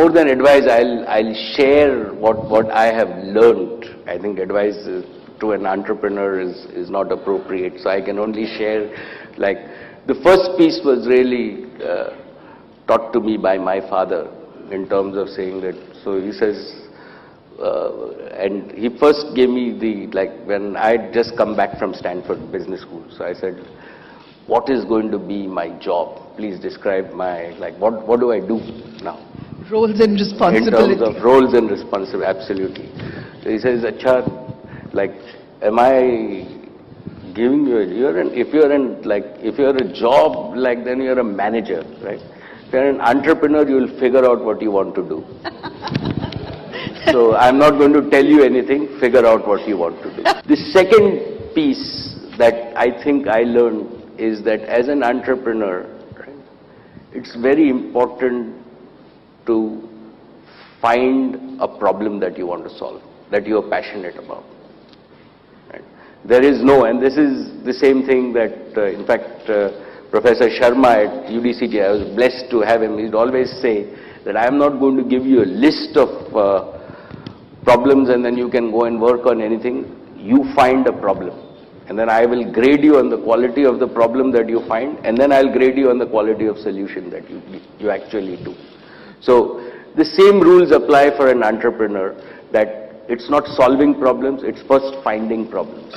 more than advice, I'll share what I have learned. I think advice to an entrepreneur is not appropriate. So I can only share, like, the first piece was really taught to me by my father in terms of saying that. So he says, and he first gave me the, like, when I had just come back from Stanford Business School. So I said, what is going to be my job? Please describe my, like, what do I do now? Roles and responsibility. In terms of roles and responsibility, absolutely. So he says, Acha, like, am I giving you, if you're a job, like, then you're a manager, right? If you're an entrepreneur, you will figure out what you want to do. So I'm not going to tell you anything, figure out what you want to do. The second piece that I think I learned is that as an entrepreneur, right, it's very important to find a problem that you want to solve, that you are passionate about. Right? There is no, and this is the same thing that, in fact, Professor Sharma at UDCT, I was blessed to have him. He'd always say that I am not going to give you a list of problems and then you can go and work on anything. You find a problem, and then I will grade you on the quality of the problem that you find, and then I'll grade you on the quality of solution that you actually do. So the same rules apply for an entrepreneur, that it's not solving problems, it's first finding problems.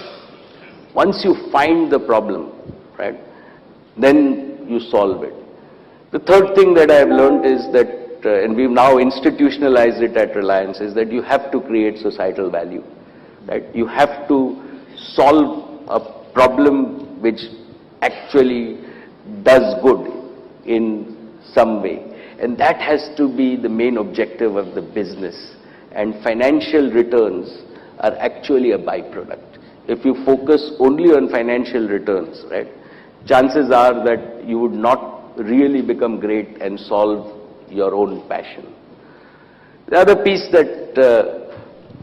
Once you find the problem, right, then you solve it. The third thing that I have learned is that, and we've now institutionalized it at Reliance, is that you have to create societal value. Right? You have to solve a problem which actually does good in some way. And that has to be the main objective of the business. And financial returns are actually a byproduct. If you focus only on financial returns, right, chances are that you would not really become great and solve your own passion. The other piece that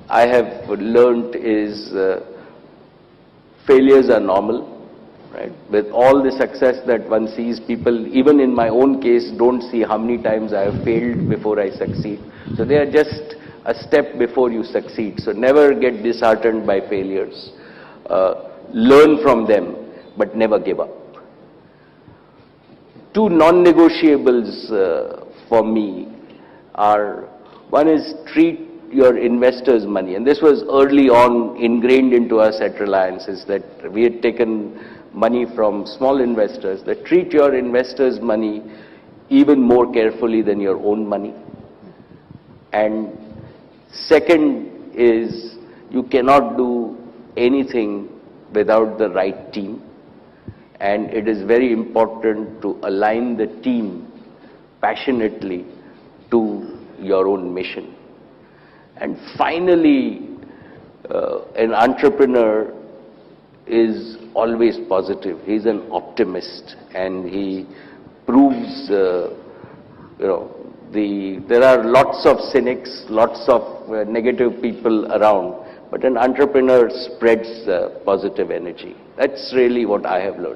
I have learned is failures are normal. Right? With all the success that one sees, people, even in my own case, don't see how many times I have failed before I succeed. So they are just a step before you succeed. So never get disheartened by failures. Learn from them, but never give up. Two non-negotiables for me are, one is treat your investors' money. And this was early on ingrained into us at Reliance, is that we had taken money from small investors, that treat your investors' money even more carefully than your own money. And second is, you cannot do anything without the right team. And it is very important to align the team passionately to your own mission. And finally, an entrepreneur is always positive. He's an optimist, and he proves, there are lots of cynics, lots of negative people around, but an entrepreneur spreads positive energy. That's really what I have learned.